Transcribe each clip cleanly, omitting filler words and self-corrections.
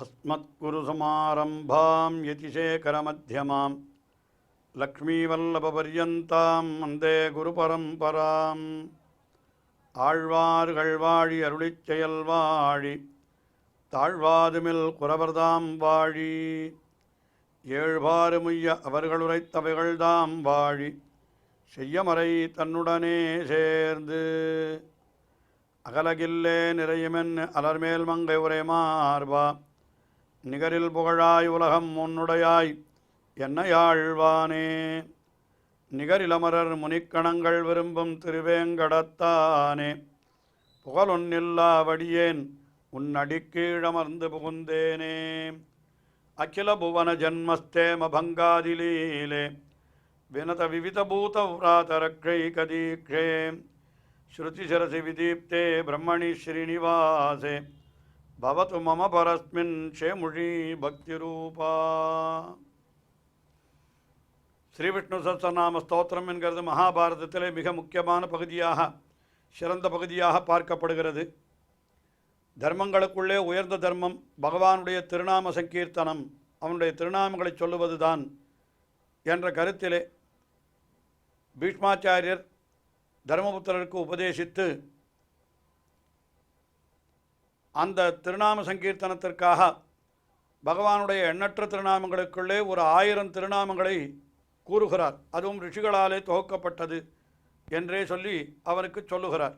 अस्मत्कुरुसमारम्भां यतिशेखरमध्यमां लक्ष्मीवल्लभपर्यन्तां वन्दे गुरुपरम्पराम् ஆழ்வார்கள் வாழி அருளிச் செயல் வாழி தாழ்வாதுமில் குறவர்தாம் வாழி ஏழ்பாறுமுய்ய அவர்கள் உரைத்தவைகள்தாம் வாழி செய்யமறை தன்னுடனே சேர்ந்து அகலகில்லே நிறையுமென் அலர்மேல் மங்கை உரை மார்பா நிகரில் புகழாய் உலகம் முன்னுடையாய் என்னையாழ்வானே நிகரிலமரர் முனிக்கணங்கள் விரும்பும் திருவேங்கடத்தானே புகழொன்னில்லா வடியேன் உன்னடிக்கீழமர்ந்து புகுந்தேனே அகில புவன ஜன்மஸ்தேம பங்காதிலீலே வினத விவித பூத விராதரக்ஷை கதீக்ஷே ஸ்ருதிசரசி விதீப்தே பிரம்மணி ஸ்ரீனிவாசே பவது மம பரஸ்மின் ஷேமுஷி பக்திரூபா. ஸ்ரீவிஷ்ணு சஹஸ்ரநாம ஸ்தோத்திரம் என்கிறது மகாபாரதத்திலே மிக முக்கியமான பகுதியாக, சிறந்த பகுதியாக பார்க்கப்படுகிறது. தர்மங்களுக்குள்ளே உயர்ந்த தர்மம் பகவானுடைய திருநாம சங்கீர்த்தனம், அவனுடைய திருநாமங்களை சொல்லுவதுதான் என்ற கருத்திலே பீஷ்மாச்சாரியர் தர்மபுத்திரருக்கு உபதேசித்து அந்த திருநாம சங்கீர்த்தனத்திற்காக பகவானுடைய எண்ணற்ற திருநாமங்களுக்குள்ளே ஒரு 1000 திருநாமங்களை கூறுகிறார். அதுவும் ரிஷிகளாலே தொகுக்கப்பட்டது என்றே சொல்லி அவருக்கு சொல்லுகிறார்.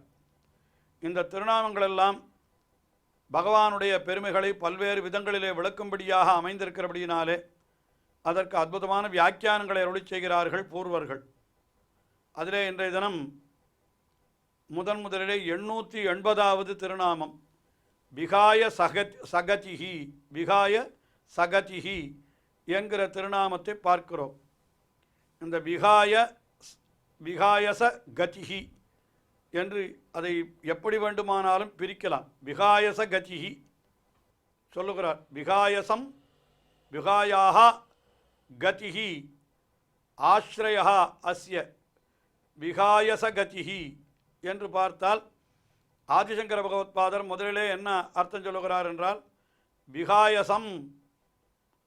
இந்த திருநாமங்களெல்லாம் பகவானுடைய பெருமைகளை பல்வேறு விதங்களிலே விளக்கும்படியாக அமைந்திருக்கிறபடியினாலே அதற்கு அற்புதமான வியாக்கியானங்களை அருளி செய்கிறார்கள் பூர்வர்கள். அதிலே இன்றைய தினம் முதலிலே 880வது திருநாமம் விகாய சகதிஹி, விகாய சகதிஹி என்கிற திருநாமத்தை பார்க்கிறோம். இந்த விகாயச கதிஹி என்று அதை எப்படி வேண்டுமானாலும் பிரிக்கலாம். விகாயச கதிஹி சொல்லுகிறார். விகாயசம் விகாயாக கதிஹி ஆஸ்ரயா அஸ்ய விகாயச கதிஹி என்று பார்த்தால் ஆதிசங்கர பகவத்பாதர் முதலிலே என்ன அர்த்தம் சொல்லுகிறார் என்றால், விகாயசம்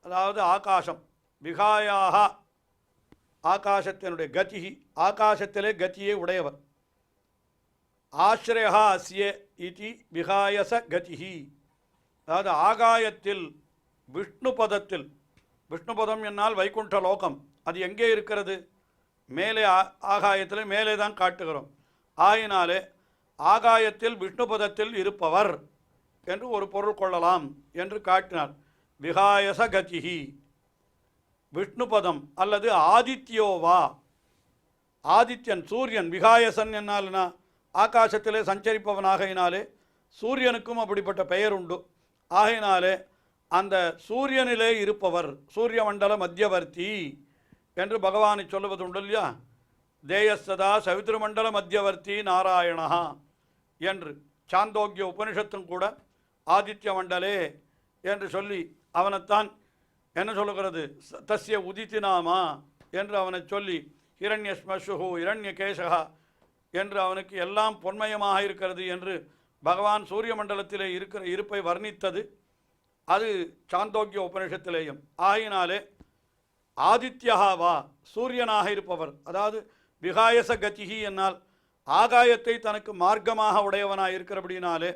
அதாவது ஆகாசம், விகாயாக ஆகாசத்தினுடைய கதிஹி, ஆகாசத்திலே கதியை உடையவர். ஆஸ்ரயா அஸ்ய இதி விகாயச கதிஹி, அதாவது ஆகாயத்தில் விஷ்ணு பதத்தில், விஷ்ணு பதம் என்னால் வைகுண்ட லோகம், அது எங்கே இருக்கிறது? மேலே ஆகாயத்தில் மேலே தான் காட்டுகிறோம். ஆயினாலே ஆகாயத்தில் விஷ்ணு பதத்தில் இருப்பவர் என்று ஒரு பொருள் கொள்ளலாம் என்று காட்டினார். விகாயச கதிஹி விஷ்ணு பதம் அல்லது ஆதித்யோவா, ஆதித்யன் சூரியன், விகாயசன் என்னால்னா ஆகாசத்திலே சஞ்சரிப்பவனாகையினாலே சூரியனுக்கும் அப்படிப்பட்ட பெயர் உண்டு. ஆகையினாலே அந்த சூரியனிலே இருப்பவர், சூரிய மண்டல மத்தியவர்த்தி என்று பகவானை சொல்லுவது உண்டு இல்லையா? தேயஸ்ததா சவித்ருமண்டல மத்தியவர்த்தி நாராயணா என்று சாந்தோக்கிய உபனிஷத்தும் கூட ஆதித்ய மண்டலே என்று சொல்லி அவனைத்தான் என்ன சொல்லுகிறது? தஸ்ய உதித்தினாமா என்று அவனை சொல்லி ஹிரண்யஸ்மஷு இரண்யகேசகா என்று அவனுக்கு எல்லாம் பொன்மயமாக இருக்கிறது என்று பகவான் சூரிய மண்டலத்திலே இருப்பை வர்ணித்தது அது சாந்தோக்கிய உபனிஷத்திலேயும். ஆகினாலே ஆதித்யஹாவா சூரியனாக இருப்பவர், அதாவது விகாயச கதிஹி என்னால் ஆகாயத்தை தனக்கு மார்க்கமாக உடையவனாக இருக்கிறபடினாலே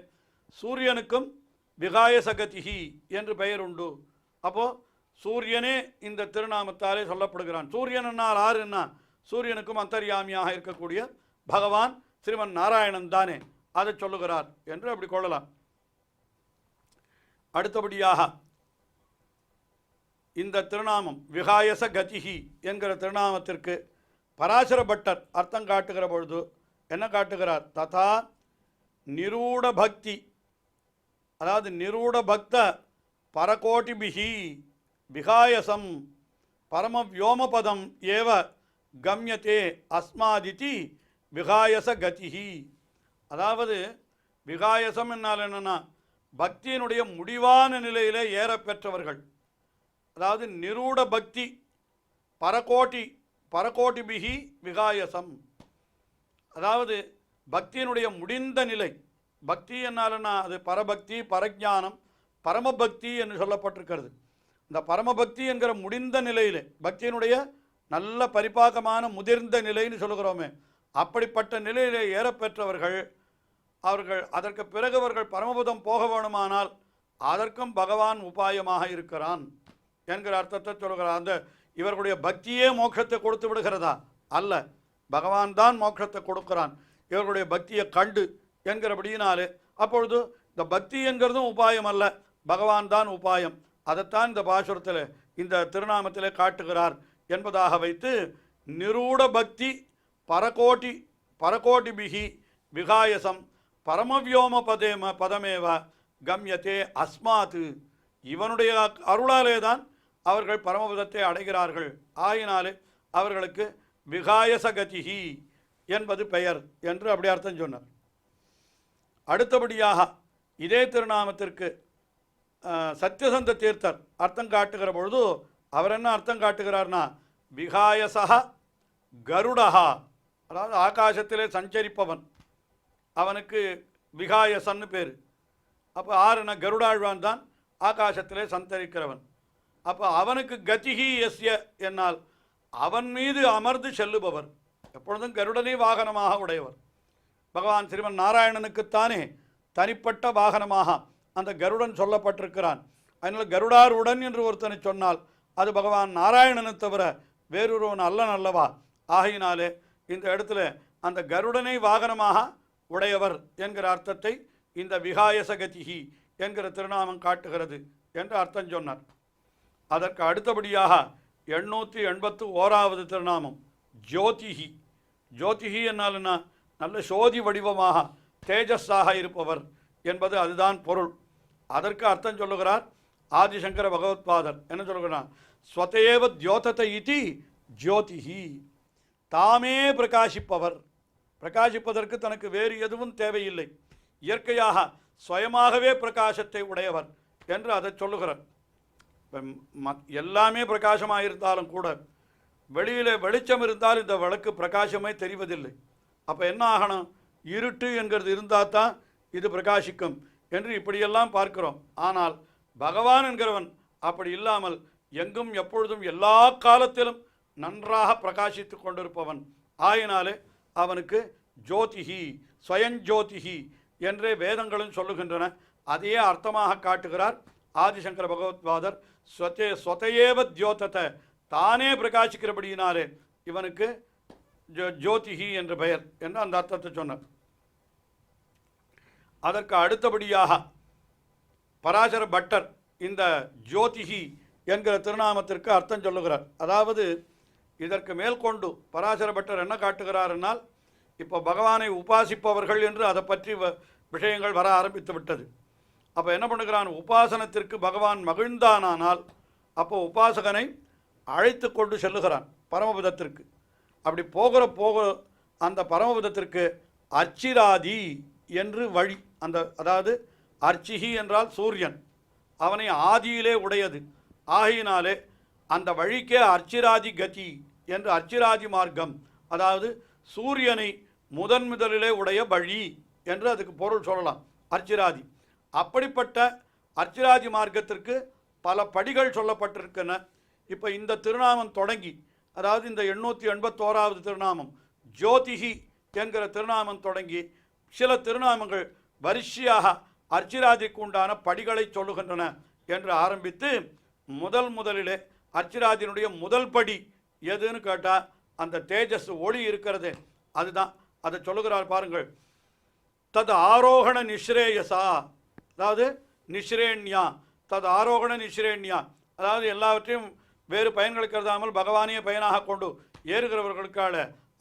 சூரியனுக்கும் விகாயச கதிஹி என்று பெயர் உண்டு. அப்போது சூரியனே இந்த திருநாமத்தாலே சொல்லப்படுகிறான். சூரியன் என்னால் ஆறுன்னா சூரியனுக்கும் அந்தர்யாமியாக இருக்கக்கூடிய பகவான் ஸ்ரீமன் நாராயணன் தானே, அதை சொல்லுகிறார் என்று அப்படி கொள்ளலாம். அடுத்தபடியாக இந்த திருநாமம் விகாயச கதிஹி என்கிற திருநாமத்திற்கு பராசர பட்டர் அர்த்தம் காட்டுகிற பொழுது என்ன காட்டுகிறார்? ததா நிரூட பக்தி, அதாவது நிரூட பக்த பரகோட்டிபிஹி விகாயசம் பரம வியோமபதம் ஏவ கம்யத்தே அஸ்மாதிதி விகாயச கதிஹி. அதாவது விகாயசம் என்னால் என்னென்னா பக்தியினுடைய முடிவான நிலையிலே ஏற பெற்றவர்கள், அதாவது நிரூட பக்தி பரகோட்டிபிஹி விகாயசம், அதாவது பக்தியினுடைய முடிந்த நிலை. பக்தி என்னால்னா அது பரபக்தி, பரஜானம், பரமபக்தி என்று சொல்லப்பட்டிருக்கிறது. இந்த பரமபக்தி என்கிற முடிந்த நிலையில், பக்தியினுடைய நல்ல பரிபாகமான முதிர்ந்த நிலைன்னு சொல்லுகிறோமே, அப்படிப்பட்ட நிலையிலே ஏறப்பெற்றவர்கள் அவர்கள் அதற்கு பிறகு அவர்கள் பரமபதம் போக வேணுமானால் அதற்கும் பகவான் உபாயமாக இருக்கிறான் என்கிற அர்த்தத்தை சொல்கிறார். அந்த இவர்களுடைய பக்தியே மோட்சத்தை கொடுத்து விடுகிறதா? அல்ல, பகவான் தான் மோட்சத்தை கொடுக்கிறான் இவர்களுடைய பக்தியை கண்டு என்கிறபடியினாலே. அப்பொழுது இந்த பக்தி என்கிறதும் உபாயம் அல்ல, பகவான் தான் உபாயம். அதைத்தான் இந்த பாசுரத்தில் இந்த திருநாமத்தில் காட்டுகிறார் என்பதாக வைத்து, நிரூட பக்தி பரகோட்டிபிகி விகாயசம் பரமவியோம பதமேவ கம்யத்தே அஸ்மாத்து. இவனுடைய அருளாலே தான் அவர்கள் பரமபதத்தை அடைகிறார்கள். ஆயினாலே அவர்களுக்கு விகாயசகதிஹி என்பது பெயர் என்று அப்படி அர்த்தம் சொன்னார். அடுத்தபடியாக இதே திருநாமத்திற்கு சத்யசந்த தீர்த்தர் அர்த்தம் காட்டுகிற பொழுது அவர் என்ன அர்த்தம் காட்டுகிறார்னா, விகாயசக கருடஹா, அதாவது ஆகாசத்திலே சஞ்சரிப்பவன், அவனுக்கு விகாயசன்னு பேர். அப்போ ஆறுனா கருடாழ்வான் தான் ஆகாசத்திலே சஞ்சரிக்கிறவன். அப்போ அவனுக்கு கதிஹி எஸ்ய என்னால் அவன் மீது அமர்ந்து செல்லுபவர், எப்பொழுதும் கருடனை வாகனமாக உடையவர். பகவான் ஸ்ரீமன் நாராயணனுக்குத்தானே தனிப்பட்ட வாகனமாக அந்த கருடன் சொல்லப்பட்டிருக்கிறான். அதனால் கருடாருடன் என்று ஒருத்தனை சொன்னால் அது பகவான் நாராயணனை தவிர வேறொருவன் அல்லன் அல்லவா. ஆகையினாலே இந்த இடத்துல அந்த கருடனை வாகனமாக உடையவர் என்கிற அர்த்தத்தை இந்த விகாயசகதிஹி என்கிற திருநாமம் காட்டுகிறது என்று அர்த்தம் சொன்னார். அதற்கு அடுத்தபடியாக 881வது திருநாமம் ஜோதிஹி. ஜோதிஹி என்னால்னா நல்ல சோதி வடிவமாக தேஜஸாக இருப்பவர் என்பது அதுதான் பொருள். அதற்கு அர்த்தம் சொல்லுகிறார் ஆதிசங்கர பகவத்பாதர். என்ன சொல்லுகிறார்? ஸ்வதேவ தியோதத இதி ஜோதிஹி, தாமே பிரகாசிப்பவர். பிரகாசிப்பதற்கு தனக்கு வேறு எதுவும் தேவையில்லை, இயற்கையாக சுயமாகவே பிரகாசத்தை உடையவர் என்று அதை சொல்லுகிறார். எல்லாமே பிரகாசமாக இருந்தாலும் கூட வெளியில் வெளிச்சம் இருந்தால் இந்த விளக்கு பிரகாசமே தெரிவதில்லை. அப்போ என்ன ஆகணும்? இருட்டு என்கிறது இருந்தால் தான் இது பிரகாசிக்கும் என்று இப்படியெல்லாம் பார்க்கிறோம். ஆனால் பகவான் என்கிறவன் அப்படி இல்லாமல் எங்கும் எப்பொழுதும் எல்லா காலத்திலும் நன்றாக பிரகாசித்து கொண்டிருப்பவன். ஆயினாலே அவனுக்கு ஜோதிஹி, ஸ்வயஞ்சோதிஹி என்றே வேதங்களும் சொல்லுகின்றன. அதையே அர்த்தமாக காட்டுகிறார் ஆதிசங்கர பகவத்பாதர். ஸ்வதேவ தியோதத, தானே பிரகாசிக்கிறபடியினாலே இவனுக்கு ஜோதிஹி என்ற பெயர் என்று அந்த அர்த்தத்தை சொன்னார். அதற்கு அடுத்தபடியாக பராசர பட்டர் இந்த ஜோதிஹி என்கிற திருநாமத்திற்கு அர்த்தம் சொல்லுகிறார். அதாவது இதற்கு மேற்கொண்டு பராசர பட்டர் என்ன காட்டுகிறார் என்னால், இப்போ பகவானை உபாசிப்பவர்கள் என்று அதை பற்றி விஷயங்கள் வர ஆரம்பித்து விட்டது. அப்போ என்ன பண்ணுகிறான்? உபாசனத்திற்கு பகவான் மகிழ்ந்தானால் அப்போ உபாசகனை அழைத்து கொண்டு செல்லுகிறான் பரமபதத்திற்கு. அப்படி போக அந்த பரமபதத்திற்கு அர்ச்சிராதி என்று வழி. அதாவது அர்ச்சிஹி என்றால் சூரியன், அவனை ஆதியிலே உடையது. ஆகையினாலே அந்த வழிக்கே அர்ச்சிராதி கதி என்று அர்ச்சிராதி மார்க்கம், அதாவது சூரியனை முதலிலே உடைய வழி என்று அதுக்கு பொருள் சொல்லலாம், அர்ச்சிராதி. அப்படிப்பட்ட அர்ச்சிராதி மார்க்கத்திற்கு பல படிகள் சொல்லப்பட்டிருக்கின்றன. இப்போ இந்த திருநாமம் தொடங்கி, அதாவது இந்த 881வது திருநாமம் ஜோதிஹி என்கிற திருநாமம் தொடங்கி சில திருநாமங்கள் வரிசையாக அர்ச்சிராதிக்கு உண்டான படிகளை சொல்லுகின்றன என்று ஆரம்பித்து முதலிலே அர்ச்சிராதியினுடைய முதல் படி எதுன்னு கேட்டால் அந்த தேஜஸ் ஒளி இருக்கிறது, அதுதான். அதை சொல்லுகிறார் பாருங்கள். தது ஆரோகண நிஸ்ரேயசா, அதாவது நிஸ்ரேண்யா, தது ஆரோகண நிஸ்ரேண்யா, அதாவது எல்லாவற்றையும் வேறு பயன்கள் கருதாமல் பகவானிய பயனாக கொண்டு ஏறுகிறவர்களுக்கான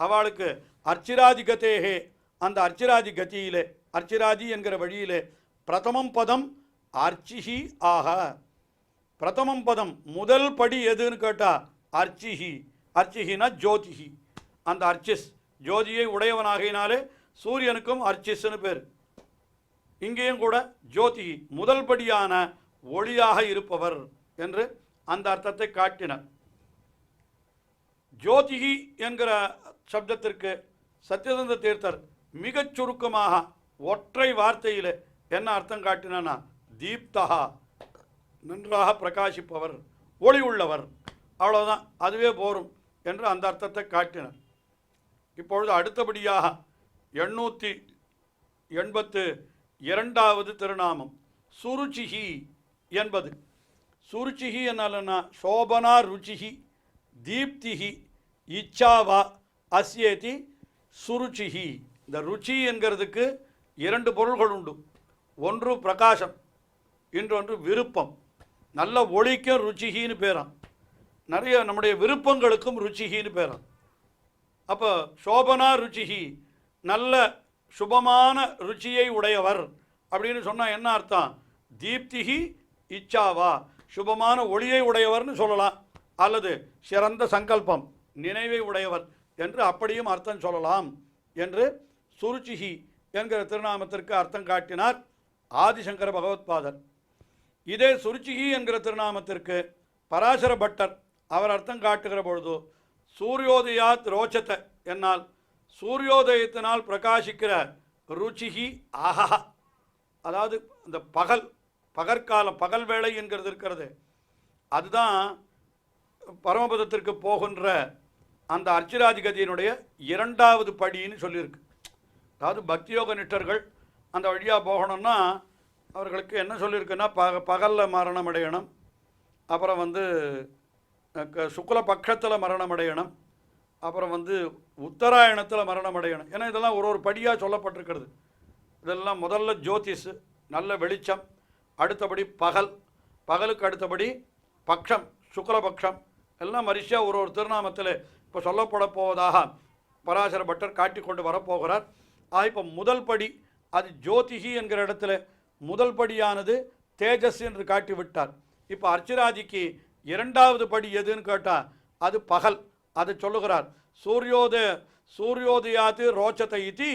அவளுக்கு அர்ச்சிராதி கதேகே, அந்த அர்ச்சிராதி கதியிலே, அர்ச்சிராதி என்கிற வழியிலே பிரதமம் பதம் அர்ச்சிஹி ஆக. பிரதமம் பதம் முதல் படி எதுன்னு கேட்டால் அர்ச்சிஹி. அர்ச்சிஹினா ஜோதிஹி, அந்த அர்ச்சிஸ் ஜோதியை உடையவனாகினாலே சூரியனுக்கும் அர்ச்சிஸ்ன்னு பேர். இங்கேயும் கூட ஜோதிஹி முதல் படியான ஒளியாக இருப்பவர் என்று அந்த அர்த்தத்தை காட்டினார். ஜோதிஹி என்கிற சப்தத்திற்கு சத்யசந்த தீர்த்தர் மிகச் சுருக்கமாக ஒற்றை வார்த்தையில் என்ன அர்த்தம் காட்டினா, தீப்தகா நன்றாக பிரகாசிப்பவர், ஒளி உள்ளவர், அவ்வளோதான், அதுவே போரும் என்று அந்த அர்த்தத்தை காட்டினர். இப்பொழுது அடுத்தபடியாக 882வது திருநாமம் சுருச்சிகி என்பது. சுருச்சிகி என்னன்னா சோபனா ருச்சிகி தீப்திகி இச்சாவா அஸ்யேதி சுருச்சிகி. இந்த ருச்சி என்கிறதுக்கு இரண்டு பொருள்கள் உண்டு. ஒன்று பிரகாசம், இன்னொன்று விருப்பம். நல்ல ஒளிக்கும் ருச்சிகின்னு பேரான், நிறைய நம்முடைய விருப்பங்களுக்கும் ருச்சிகின்னு பேரான். அப்போ சோபனா ருச்சிகி, நல்ல சுபமான ருச்சியை உடையவர் அப்படின்னு சொன்னால் என்ன அர்த்தம்? தீப்திகி இச்சாவா, சுபமான ஒளியை உடையவர்னு சொல்லலாம், அல்லது சிறந்த சங்கல்பம், நினைவை உடையவர் என்று அப்படியும் அர்த்தம் சொல்லலாம் என்று சுருச்சிகி என்கிற திருநாமத்திற்கு அர்த்தம் காட்டினார் ஆதிசங்கர பகவத்பாதர். இதே சுருச்சிகி என்கிற திருநாமத்திற்கு பராசர பட்டர் அவர் அர்த்தம் காட்டுகிற பொழுது சூரியோதயாத் ரோச்சத்தை என்னால் சூரியோதயத்தினால் பிரகாசிக்கிற ருச்சிகி ஆஹா, அதாவது இந்த பகற்காலம் பகல் வேளை என்கிறது இருக்கிறது, அதுதான் பரமபதத்திற்கு போகின்ற அந்த அர்ச்சிராதிகதியினுடைய இரண்டாவது படின்னு சொல்லியிருக்கு. அதாவது பக்தியோக நிஷ்டர்கள் அந்த வழியாக போகணும்னா அவர்களுக்கு என்ன சொல்லியிருக்குன்னா பகலில் மரணம் அடையணும், அப்புறம் சுக்ல பட்சத்தில் மரணம் அடையணும், அப்புறம் உத்தராயணத்தில் மரணம் அடையணும். ஏன்னா இதெல்லாம் ஒரு படியாக சொல்லப்பட்டிருக்கிறது. இதெல்லாம் முதல்ல ஜோதிஷ், நல்ல வெளிச்சம், அடுத்தபடி பகலுக்கு அடுத்தபடி பக்ஷம், சுக்லபக்ஷம், எல்லாம் வரிசையாக ஒரு திருநாமத்தில் இப்போ சொல்லப்பட போவதாக பராசர பட்டர் காட்டி கொண்டு வரப்போகிறார். இப்போ முதல் படி அது ஜோதிஷி என்கிற இடத்துல முதல் படியானது தேஜஸ் என்று காட்டிவிட்டார். இப்போ அர்ச்சிராதிக்கு இரண்டாவது படி எதுன்னு கேட்டால் அது பகல், அதை சொல்லுகிறார். சூரியோதயாத்து ரோச்சத்தை இத்தி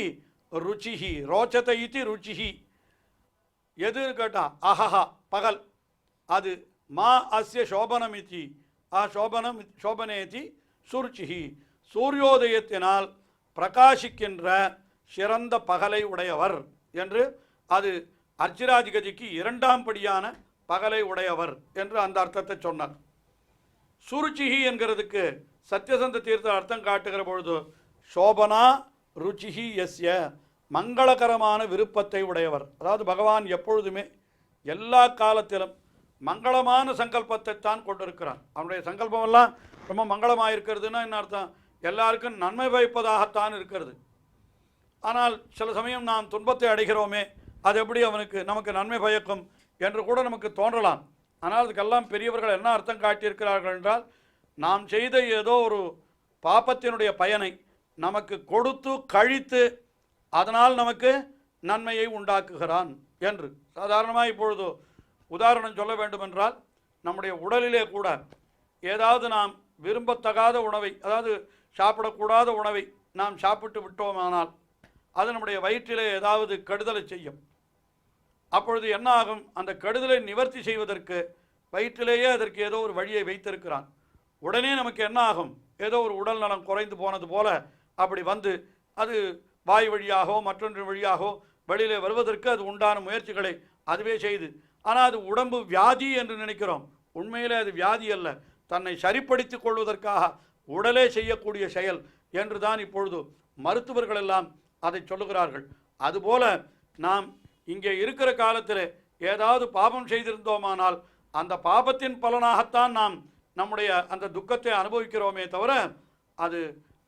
ருச்சிஹி, ரோச்சத்தை இத்தி ருச்சிஹி. எதுன்னு கேட்டால் அஹஹா பகல், அது மா அஸ்ய சோபனமிதி சோபனேதி சுருச்சிஹி, சூரியோதயத்தினால் பிரகாசிக்கின்ற சிறந்த பகலை உடையவர் என்று, அது அர்ச்சிராதிகதிக்கு இரண்டாம் படியான பகலை உடையவர் என்று அந்த அர்த்தத்தை சொன்னார். சுருச்சிஹி என்கிறதுக்கு சத்யசந்த தீர்த்த அர்த்தம் காட்டுகிற பொழுது சோபனா ருச்சிஹி எஸ்ய, மங்களகரமான விருப்பத்தை உடையவர். அதாவது பகவான் எப்பொழுதுமே எல்லா காலத்திலும் மங்களமான சங்கல்பத்தை தான் கொண்டிருக்கிறான். அவனுடைய சங்கல்பமெல்லாம் ரொம்ப மங்களமாக இருக்கிறதுனா என்ன அர்த்தம்? எல்லாருக்கும் நன்மை பயப்பதாகத்தான் இருக்கிறது. ஆனால் சில சமயம் நாம் துன்பத்தை அடைகிறோமே, அது எப்படி நமக்கு நன்மை பயக்கும் என்று கூட நமக்கு தோன்றலாம். ஆனால் அதுக்கெல்லாம் பெரியவர்கள் என்ன அர்த்தம் காட்டியிருக்கிறார்கள் என்றால், நாம் செய்த ஏதோ ஒரு பாபத்தினுடைய பயனை நமக்கு கொடுத்து கழித்து அதனால் நமக்கு நன்மையை உண்டாக்குகிறான் என்று. சாதாரணமாக இப்பொழுது உதாரணம் சொல்ல வேண்டுமென்றால், நம்முடைய உடலிலே கூட ஏதாவது நாம் விரும்பத்தகாத உணவை, அதாவது சாப்பிடக்கூடாத உணவை நாம் சாப்பிட்டு விட்டோமானால் அது நம்முடைய வயிற்றிலே ஏதாவது கெடுதலை செய்யும். அப்பொழுது என்ன ஆகும்? அந்த கெடுதலை நிவர்த்தி செய்வதற்கு வயிற்றிலேயே அதற்கு ஏதோ ஒரு வழியை வைத்திருக்கிறான். உடனே நமக்கு என்ன ஆகும்? ஏதோ ஒரு உடல் நலம் குறைந்து போனது போல அப்படி அது வாய் வழியாகவோ மற்றொன்று வழியாகவோ வெளியிலே வருவதற்கு அது உண்டான முயற்சிகளை அதுவே செய்து, ஆனால் அது உடம்பு வியாதி என்று நினைக்கிறோம். உண்மையிலே அது வியாதி அல்ல, தன்னை சரிப்படுத்தி கொள்வதற்காக உடலே செய்யக்கூடிய செயல் என்று தான் இப்பொழுது மருத்துவர்கள் எல்லாம் அதை சொல்லுகிறார்கள். அதுபோல நாம் இங்கே இருக்கிற காலத்தில் ஏதாவது பாபம் செய்திருந்தோமானால் அந்த பாபத்தின் பலனாகத்தான் நாம் நம்முடைய அந்த துக்கத்தை அனுபவிக்கிறோமே தவிர, அது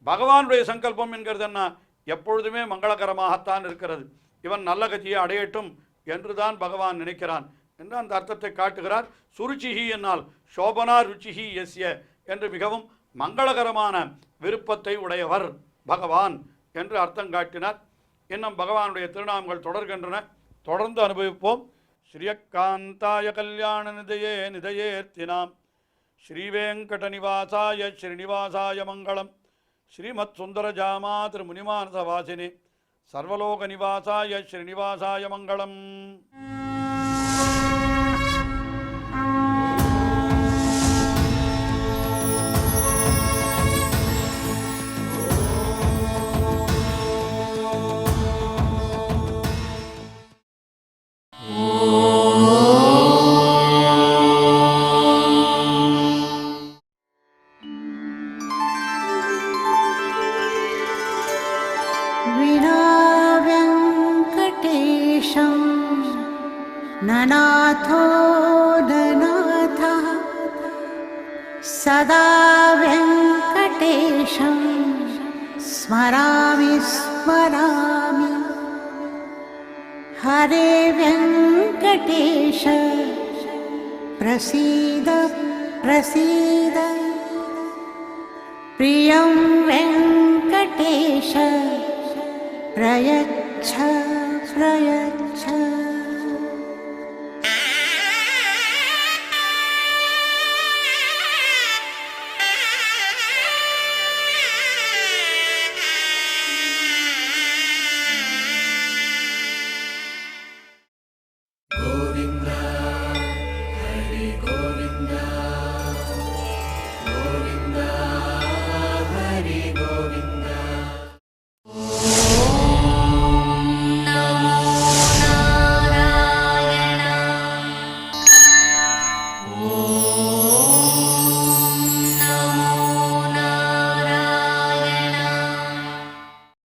பகவானுடைய சங்கல்பம் என்கிறது என்ன, எப்பொழுதுமே மங்களகரமாகத்தான் இருக்கிறது. இவன் நல்ல கதியை அடையட்டும் என்றுதான் பகவான் நினைக்கிறான் என்று அந்த அர்த்தத்தை காட்டுகிறார். சுருச்சிஹி என்னால் சோபனா ருச்சிஹி எஸ்ய என்று மிகவும் மங்களகரமான விருப்பத்தை உடையவர் பகவான் என்று அர்த்தம் காட்டினார். இன்னும் பகவானுடைய திருநாமங்கள் தொடர்கின்றன, தொடர்ந்து அனுபவிப்போம். ஸ்ரீயக்காந்தாய கல்யாண நிதயேர்த்தினாம் ஸ்ரீவேங்கடநிவாசாய ஸ்ரீனிவாசாய மங்களம். ஸ்ரீமத் சுந்தரஜாமா திருமுனிமானசவாசினி சர்வலோக நிவாசாய ஸ்ரீனிவாசாய மங்களம். ननाथो ननाथः सदा वेङ्कटेशं स्मरामि स्मरामि। हरे वेङ्कटेश प्रसीद प्रसीद। प्रियं वेङ्कटेश प्रयच्छ प्रयच्छ।